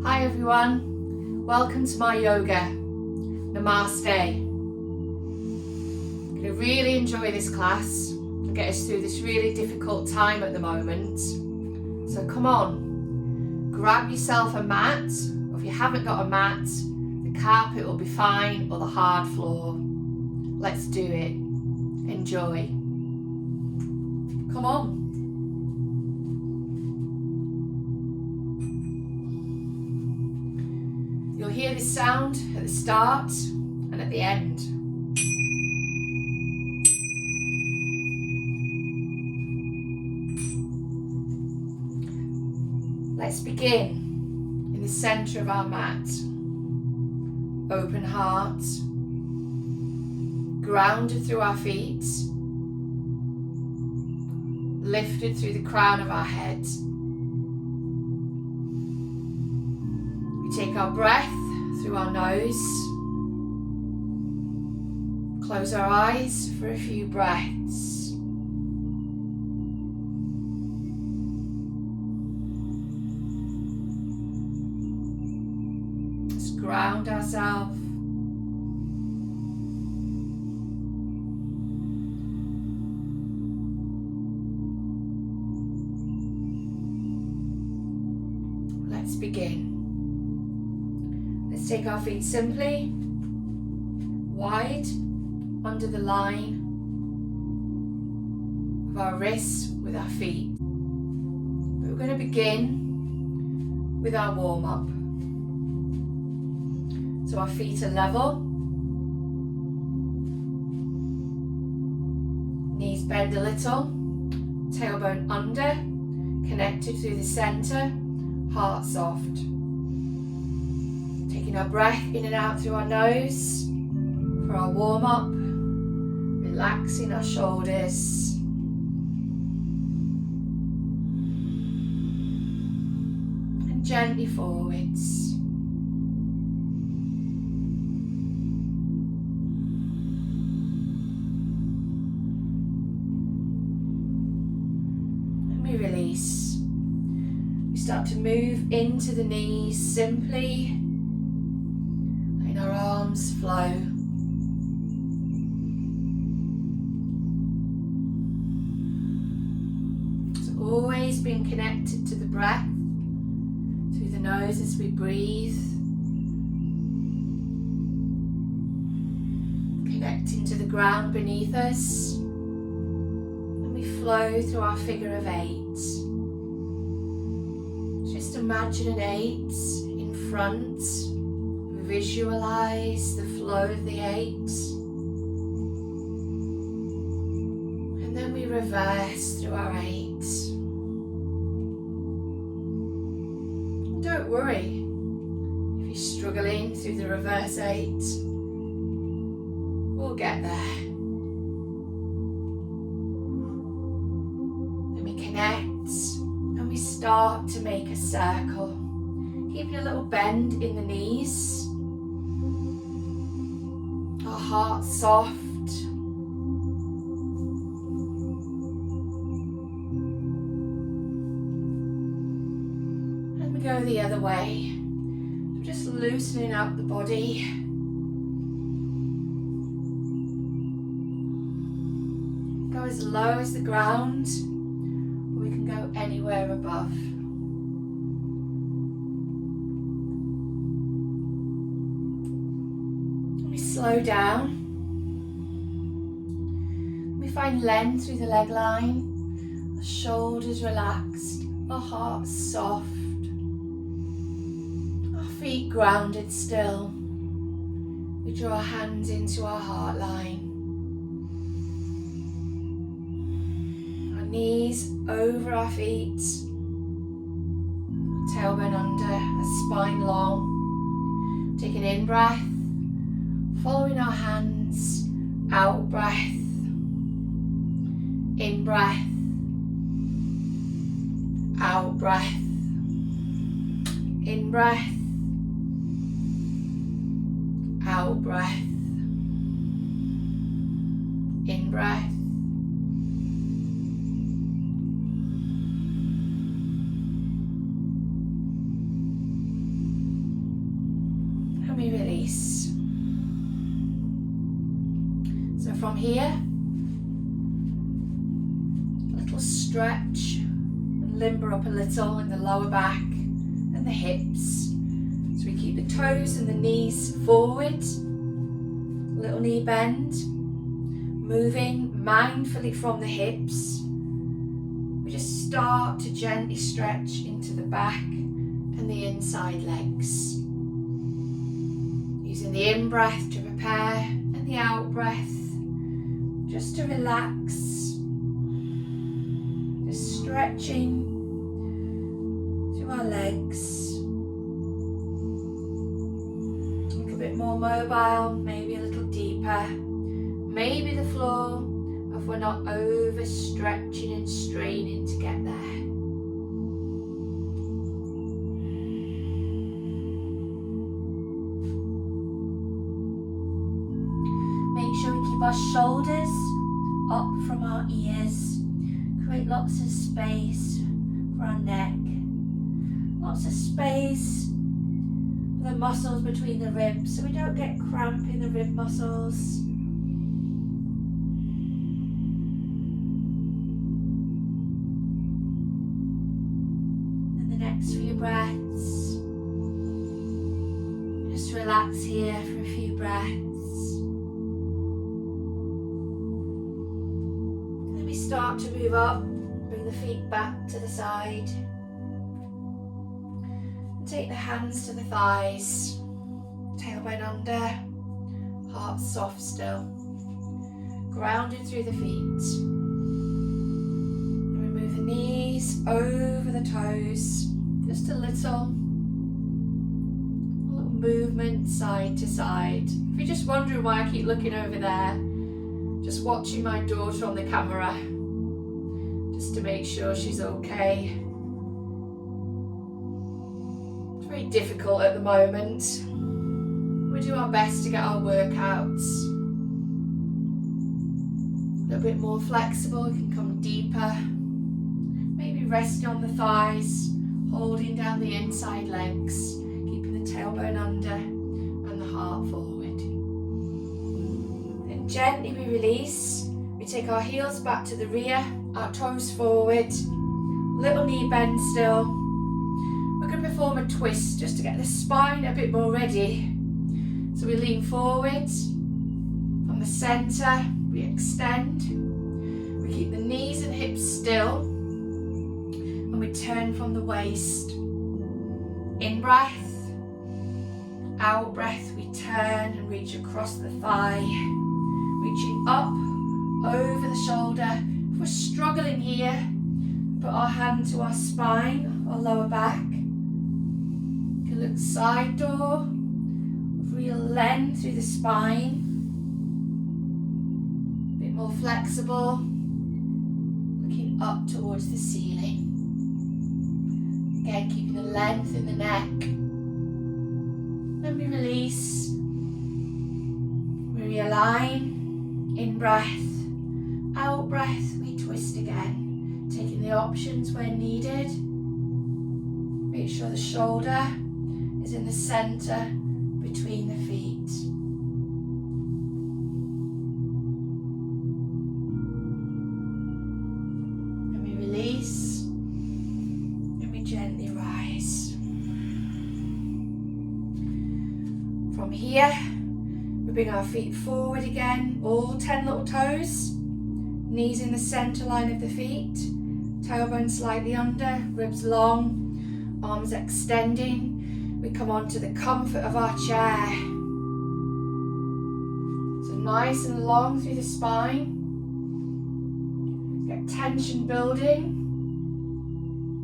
Hi everyone, welcome to my yoga. Namaste. I'm going to really enjoy this class and get us through this really difficult time at the moment. So come on, grab yourself a mat, or if you haven't got a mat, the carpet will be fine, or the hard floor. Let's do it. Enjoy. Come on. You'll hear this sound at the start and at the end. Let's begin in the centre of our mat. Open heart, grounded through our feet, lifted through the crown of our head. We take our breath through our nose, close our eyes for a few breaths. Let's ground ourselves. Let's begin. Let's take our feet simply wide under the line of our wrists with our feet. But we're going to begin with our warm-up. So our feet are level, knees bend a little, tailbone under, connected through the centre, heart soft. Taking our breath in and out through our nose for our warm-up, relaxing our shoulders. And gently forwards. And we release. We start to move into the knees simply. Our arms flow. It's always been connected to the breath through the nose as we breathe, connecting to the ground beneath us, and we flow through our figure of 8. Just imagine an 8 in front. Visualize the flow of the 8, and then we reverse through our 8. Don't worry if you're struggling through the reverse 8. We'll get there. Then we connect and we start to make a circle, keeping a little bend in the knees. Our heart soft. And we go the other way. So just loosening up the body. Go as low as the ground, or we can go anywhere above. Slow down. We find length through the leg line, our shoulders relaxed, our heart soft, our feet grounded still. We draw our hands into our heart line, our knees over our feet, tailbone under, our spine long. Take an in breath. Following our hands, out breath, in breath, out breath, in breath, out breath, in breath, here, a little stretch and limber up a little in the lower back and the hips. So we keep the toes and the knees forward, little knee bend, moving mindfully from the hips. We just start to gently stretch into the back and the inside legs. Using the in-breath to prepare and the out-breath just to relax. Just stretching to our legs. A little bit more mobile, maybe a little deeper. Maybe the floor if we're not overstretching and straining to get there. Our shoulders up from our ears, create lots of space for our neck, lots of space for the muscles between the ribs so we don't get cramp in the rib muscles. And the next few breaths, just relax here for a few breaths. Start to move up, bring the feet back to the side. And take the hands to the thighs, tailbone under, heart soft still. Grounded through the feet. And we move the knees over the toes, just a little movement side to side. If you're just wondering why I keep looking over there, just watching my daughter on the camera, just to make sure she's okay. It's very difficult at the moment. We do our best to get our workouts a little bit more flexible. We can come deeper, maybe resting on the thighs, holding down the inside legs, keeping the tailbone under and the heart forward. Then gently we release. We take our heels back to the rear, our toes forward, little knee bend still. We're going to perform a twist just to get the spine a bit more ready. So we lean forward, from the centre we extend, we keep the knees and hips still, and we turn from the waist. In breath, out breath, we turn and reach across the thigh, reaching up over the shoulder. If we're struggling here, put our hand to our spine or lower back. You can look side door, real length through the spine. A bit more flexible, looking up towards the ceiling. Again, keeping the length in the neck. Then we release, we realign, in breath. Out breath, we twist again, taking the options where needed. Make sure the shoulder is in the centre between the feet. And we release, and we gently rise. From here, we bring our feet forward again, all 10 little toes. Knees in the centre line of the feet, tailbone slightly under, ribs long, arms extending. We come onto the comfort of our chair. So nice and long through the spine. Get tension building.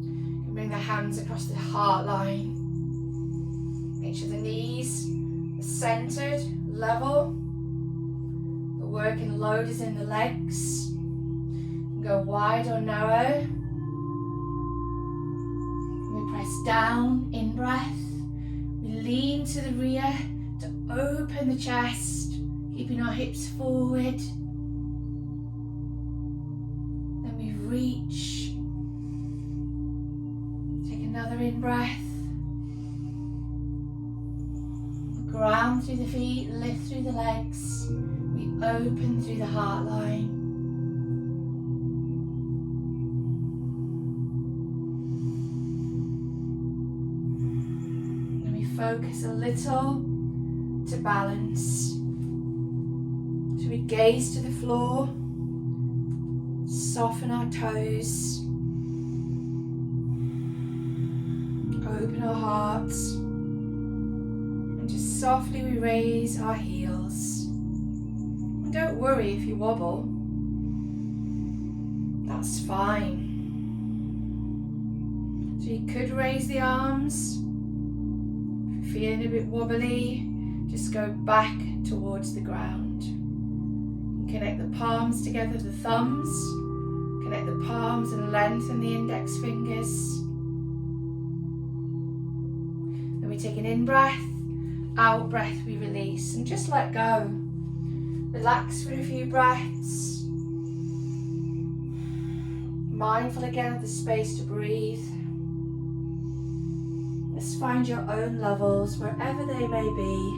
You can bring the hands across the heart line. Make sure the knees are centred, level. The working load is in the legs. Go wide or narrow. We press down, in breath. We lean to the rear to open the chest, keeping our hips forward. Then we reach. Take another in breath. Ground through the feet, lift through the legs. We Open through the heart line. And we focus a little to balance. So we gaze to the floor, soften our toes, open our hearts, and just softly we raise our heels. And don't worry if you wobble, that's fine. So you could raise the arms. If you're feeling a bit wobbly, just go back towards the ground. And connect the palms together, the thumbs. Connect the palms and lengthen the index fingers. Then we take an in-breath, out-breath we release, and just let go. Relax for a few breaths. Mindful again of the space to breathe. Just find your own levels wherever they may be.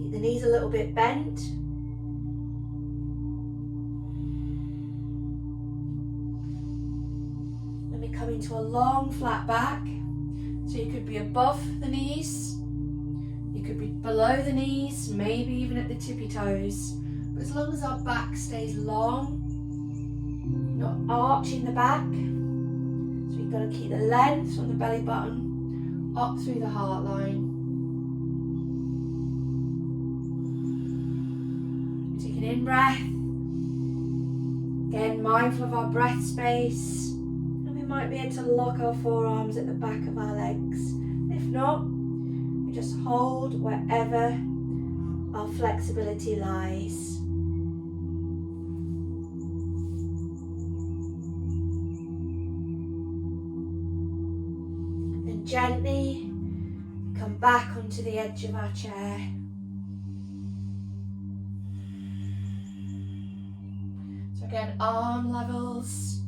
Keep the knees a little bit bent. Then we come into a long flat back. So you could be above the knees, you could be below the knees, maybe even at the tippy toes. But as long as our back stays long, not arching the back. So you've got to keep the length from the belly button up through the heart line. Take an in-breath. Again, mindful of our breath space. And we might be able to lock our forearms at the back of our legs. If not, we just hold wherever our flexibility lies. Then gently come back onto the edge of our chair. So again, arm levels.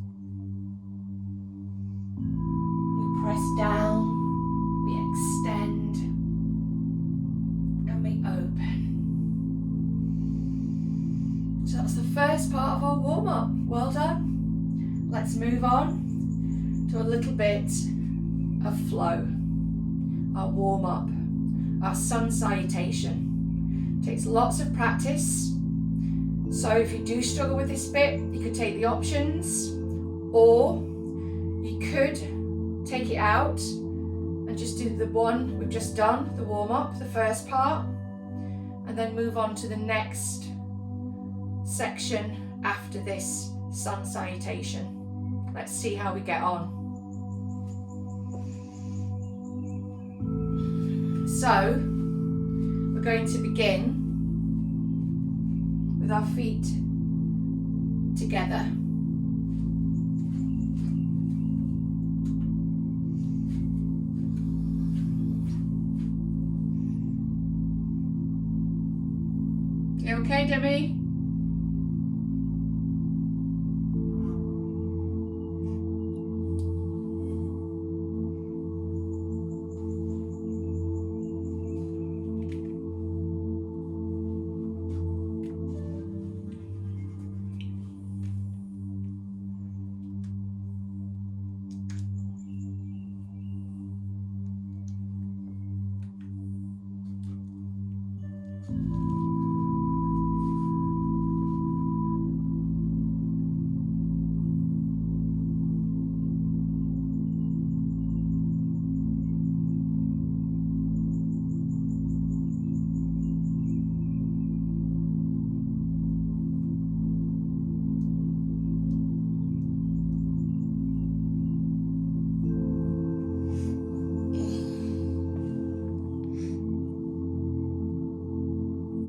We press down, we extend, and we open. So that's the first part of our warm-up. Well done. Let's move on to a little bit of flow. Our warm-up, our sun salutation. Takes lots of practice. So if you do struggle with this bit, you could take the options, or you could take it out and just do the one we've just done, the warm-up, the first part, and then move on to the next section after this sun salutation. Let's see how we get on. So we're going to begin with our feet together. You okay, Debbie?